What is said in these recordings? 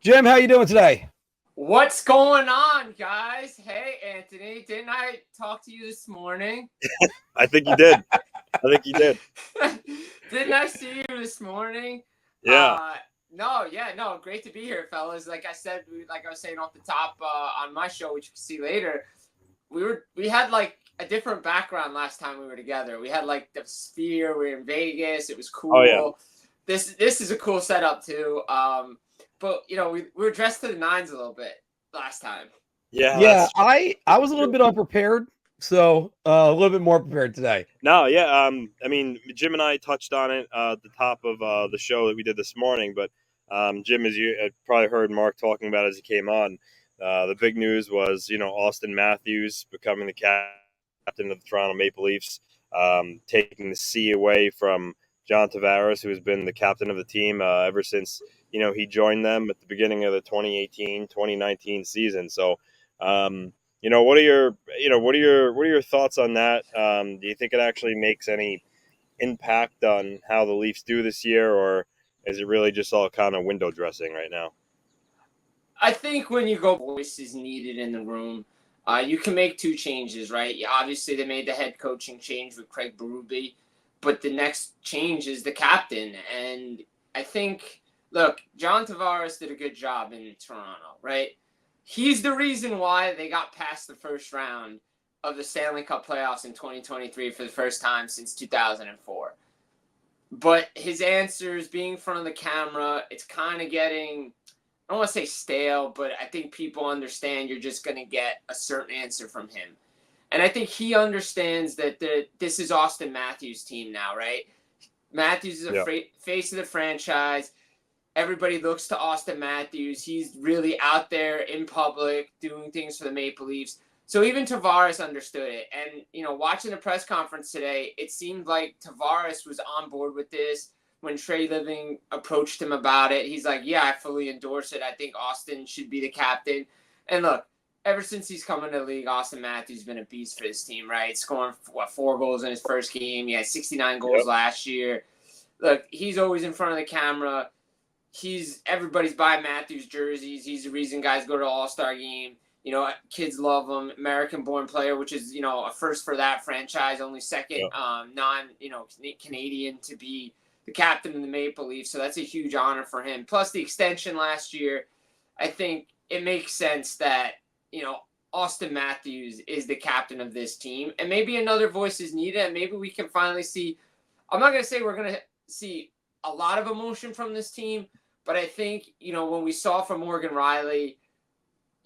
Jim, how you doing today? What's going on, guys? Hey, Anthony, didn't I talk to you this morning? I think you did. I think you did. Didn't I see you this morning? Yeah. No, great to be here, fellas. Like I said, like I was saying off the top on my show, which you can see later, we had like a different background last time we were together. We had like the Sphere. We were in Vegas. It was Oh yeah. cool. This is a cool setup too. But we were dressed to the nines a little bit last time. Yeah. Yeah, That's I was a little bit unprepared, so a little bit more prepared today. no. Yeah. I mean, Jim and I touched on it at the top of the show that we did this morning. But Jim, as you had probably heard Mark talking about as he came on, the big news was Auston Matthews becoming the captain of the Toronto Maple Leafs, taking the C away from John Tavares, who has been the captain of the team ever since he joined them at the beginning of the 2018-2019 season. So, what are your thoughts on that? Do you think it actually makes any impact on how the Leafs do this year, or is it really just all kind of window dressing right now? I think when you go voice is needed in the room, you can make two changes, right? Obviously, they made the head coaching change with Craig Berube, but the next change is the captain. And I think, look, John Tavares did a good job in Toronto, right? He's the reason why they got past the first round of the Stanley Cup playoffs in 2023 for the first time since 2004. But his answers, being in front of the camera, it's kind of getting, I don't want to say stale, but I think people understand you're just going to get a certain answer from him. And I think he understands that this is Auston Matthews' team now, right? Matthews is a face of the franchise. Everybody looks to Auston Matthews. He's really out there in public doing things for the Maple Leafs. So even Tavares understood it. And, watching the press conference today, it seemed like Tavares was on board with this. When Trey Living approached him about it, he's like, yeah, I fully endorse it. I think Auston should be the captain. And look, ever since he's come into the league, Auston Matthews has been a beast for his team, right? Scoring, 4 goals in his first game. He had 69 goals last year. Look, he's always in front of the camera. Everybody's buying Matthews jerseys. He's the reason guys go to the All-Star game. Kids love him. American-born player, which is, a first for that franchise. Only second Canadian to be the captain of the Maple Leafs. So that's a huge honor for him. Plus the extension last year, I think it makes sense that, Auston Matthews is the captain of this team. And maybe another voice is needed. And maybe we can finally see, I'm not going to say we're going to see a lot of emotion from this team, but I think, when we saw from Morgan Riley,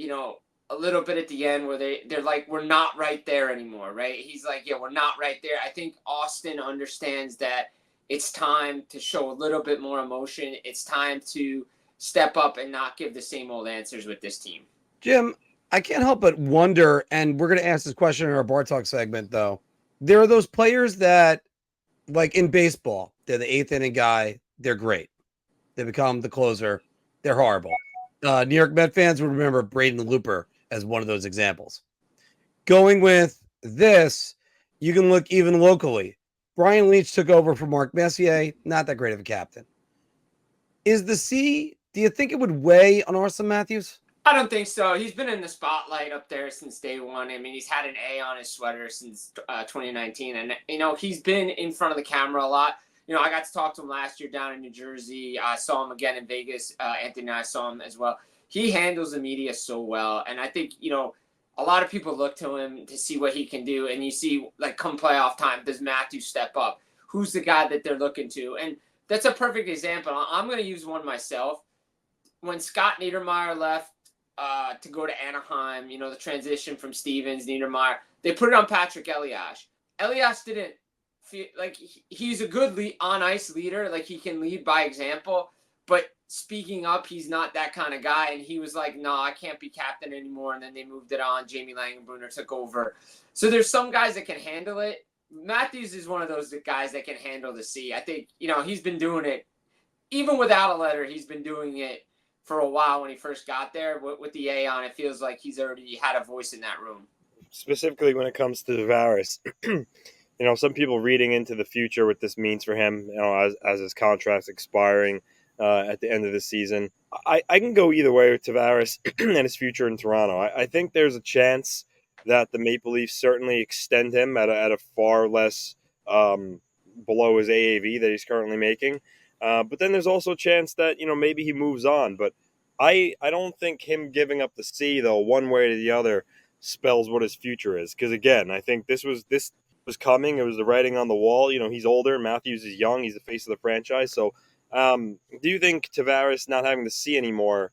a little bit at the end where they're like, we're not right there anymore, right? He's like, yeah, we're not right there. I think Auston understands that it's time to show a little bit more emotion. It's time to step up and not give the same old answers with this team. Jim, I can't help but wonder, and we're going to ask this question in our Bar Talk segment, though. There are those players that, like in baseball, they're the eighth inning guy. They're great. They become the closer. They're horrible. New York Met fans would remember Braden Looper as one of those examples. Going with this, you can look even locally. Brian Leetch took over for Mark Messier, not that great of a captain. Is the C, do you think it would weigh on Auston Matthews? I don't think so. He's been in the spotlight up there since day one. I mean, he's had an A on his sweater since 2019. And, he's been in front of the camera a lot. I got to talk to him last year down in New Jersey. I saw him again in Vegas. Anthony and I saw him as well. He handles the media so well. And I think, a lot of people look to him to see what he can do. And you see, like, come playoff time, does Matthews step up? Who's the guy that they're looking to? And that's a perfect example. I'm going to use one myself. When Scott Niedermayer left to go to Anaheim, the transition from Stevens, Niedermayer, they put it on Patrick Elias. Elias didn't feel like he's a good on-ice leader. Like, he can lead by example. But speaking up, he's not that kind of guy. And he was like, no, I can't be captain anymore. And then they moved it on. Jamie Langenbrunner took over. So there's some guys that can handle it. Matthews is one of those guys that can handle the C. I think, he's been doing it. Even without a letter, he's been doing it for a while. When he first got there with the A on, it feels like he's already had a voice in that room. Specifically when it comes to Tavares, some people reading into the future what this means for him, as his contract's expiring. at the end of the season. I can go either way with Tavares and his future in Toronto. I think there's a chance that the Maple Leafs certainly extend him at a far less below his AAV that he's currently making. But then there's also a chance that maybe he moves on. But I don't think him giving up the C though one way or the other spells what his future is. Because again, I think this was coming. It was the writing on the wall. He's older. Matthews is young. He's the face of the franchise. So do you think Tavares not having the C anymore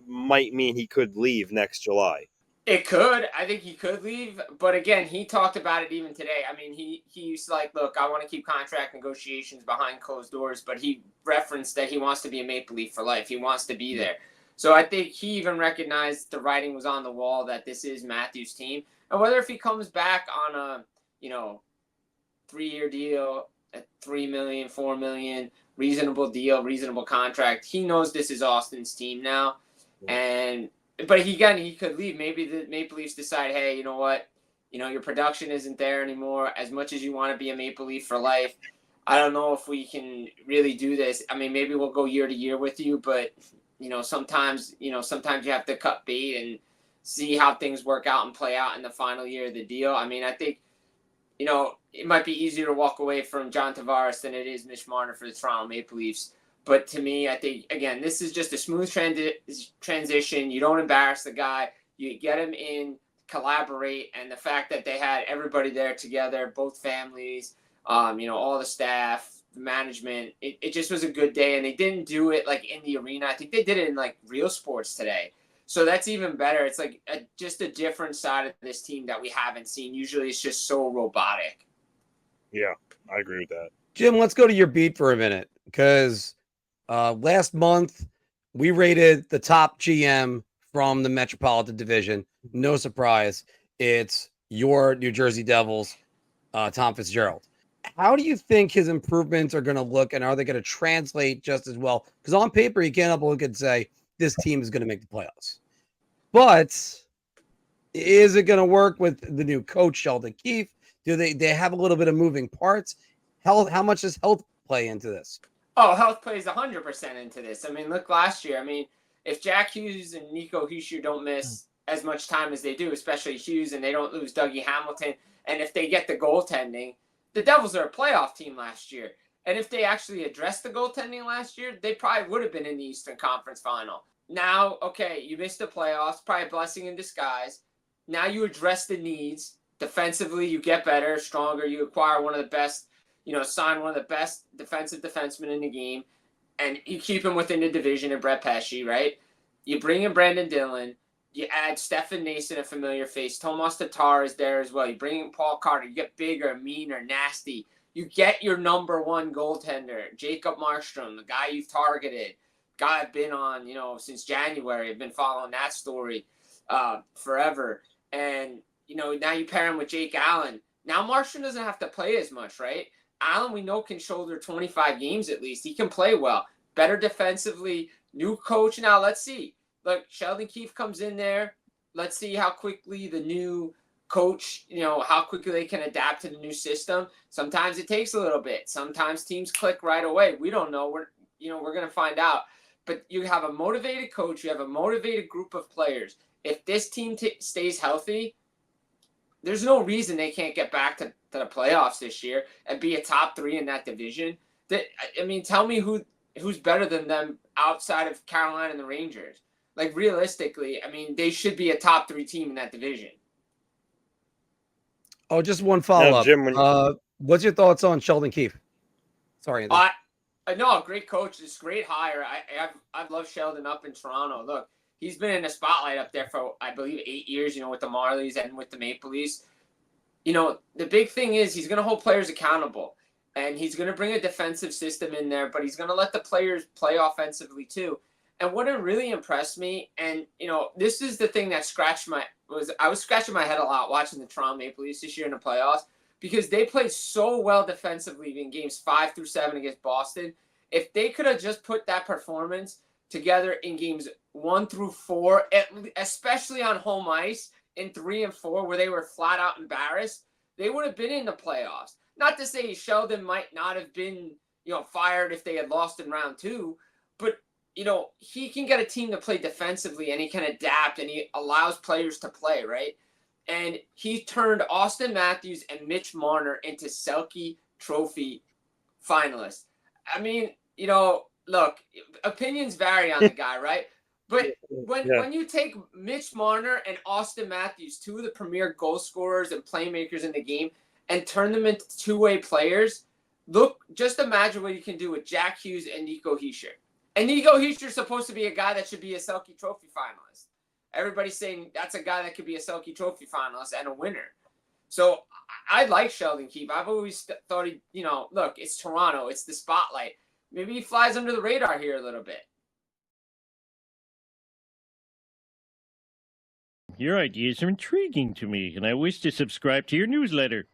might mean he could leave next July? It could. I think he could leave. But again, he talked about it even today. I mean, he used to look, I want to keep contract negotiations behind closed doors, but he referenced that he wants to be a Maple Leaf for life. He wants to be there. So I think he even recognized the writing was on the wall that this is Matthews' team. And whether if he comes back on a, 3-year deal at $3 million, $4 million, reasonable deal, reasonable contract, he knows this is Austin's team now. But he could leave. Maybe the Maple Leafs decide, hey, you know what? Your production isn't there anymore. As much as you want to be a Maple Leaf for life, I don't know if we can really do this. I mean, maybe we'll go year to year with you, but sometimes you have to cut bait and see how things work out and play out in the final year of the deal. I mean, I think it might be easier to walk away from John Tavares than it is Mitch Marner for the Toronto Maple Leafs. But to me, I think, again, this is just a smooth transition. You don't embarrass the guy. You get him in, collaborate, and the fact that they had everybody there together, both families, all the staff, the management, it just was a good day. And they didn't do it in the arena. I think they did it in real sports today. So that's even better. It's just a different side of this team that we haven't seen. Usually it's just so robotic. Yeah, I agree with that. Jim, let's go to your beat for a minute because last month we rated the top GM from the Metropolitan Division. No surprise, it's your New Jersey Devils, Tom Fitzgerald. How do you think his improvements are going to look, and are they going to translate just as well? Because on paper, you can't help but look and say this team is going to make the playoffs. But is it going to work with the new coach, Sheldon Keefe? Do they have a little bit of moving parts? How much does health play into this? Oh, health plays 100% into this. I mean, look last year. I mean, if Jack Hughes and Nico Hischier don't miss as much time as they do, especially Hughes, and they don't lose Dougie Hamilton, and if they get the goaltending, the Devils are a playoff team last year. And if they actually addressed the goaltending last year, they probably would have been in the Eastern Conference Final. Now, okay, you missed the playoffs, probably a blessing in disguise. Now you address the needs. Defensively, you get better, stronger. You acquire one of the best, sign one of the best defensive defensemen in the game, and you keep him within the division of Brett Pesce, right? You bring in Brandon Dillon. You add Stefan Nason, a familiar face. Tomas Tatar is there as well. You bring in Paul Carter. You get bigger, meaner, nasty. You get your number one goaltender, Jacob Markstrom, the guy you've targeted, guy I've been on, since January. I've been following that story forever. And, now you pair him with Jake Allen. Now Markstrom doesn't have to play as much, right? Allen, we know, can shoulder 25 games at least. He can play well. Better defensively. New coach. Now, let's see. Look, Sheldon Keefe comes in there. Let's see how quickly the new coach, how quickly they can adapt to the new system. Sometimes it takes a little bit. Sometimes teams click right away. We don't know. We're going to find out. But you have a motivated coach. You have a motivated group of players. If this team stays healthy, there's no reason they can't get back to the playoffs this year and be a top 3 in that division. Tell me who's better than them outside of Carolina and the Rangers. Realistically, they should be a top 3 team in that division. Oh, just one follow-up. Jim, what's your thoughts on Sheldon Keefe? Sorry, Anthony. No, great coach. It's a great hire. I've loved Sheldon up in Toronto. Look, he's been in the spotlight up there for, I believe, 8 years, with the Marlies and with the Maple Leafs. The big thing is he's going to hold players accountable, and he's going to bring a defensive system in there, but he's going to let the players play offensively too. And what really impressed me, and, this is the thing that I was scratching my head a lot watching the Toronto Maple Leafs this year in the playoffs, because they played so well defensively in games 5 through 7 against Boston. If they could have just put that performance together in games 1 through 4, especially on home ice in 3 and 4, where they were flat out embarrassed, they would have been in the playoffs. Not to say Sheldon might not have been, fired if they had lost in round 2, but he can get a team to play defensively and he can adapt and he allows players to play, right? And he turned Auston Matthews and Mitch Marner into Selke Trophy finalists. I mean, look, opinions vary on the guy, right? But when you take Mitch Marner and Auston Matthews, two of the premier goal scorers and playmakers in the game, and turn them into two-way players, just imagine what you can do with Jack Hughes and Nico Hischier. And Nico Hischier's supposed to be a guy that should be a Selke Trophy finalist. Everybody's saying that's a guy that could be a Selke Trophy finalist and a winner. So I like Sheldon Keefe. I've always thought look, it's Toronto. It's the spotlight. Maybe he flies under the radar here a little bit. Your ideas are intriguing to me, and I wish to subscribe to your newsletter.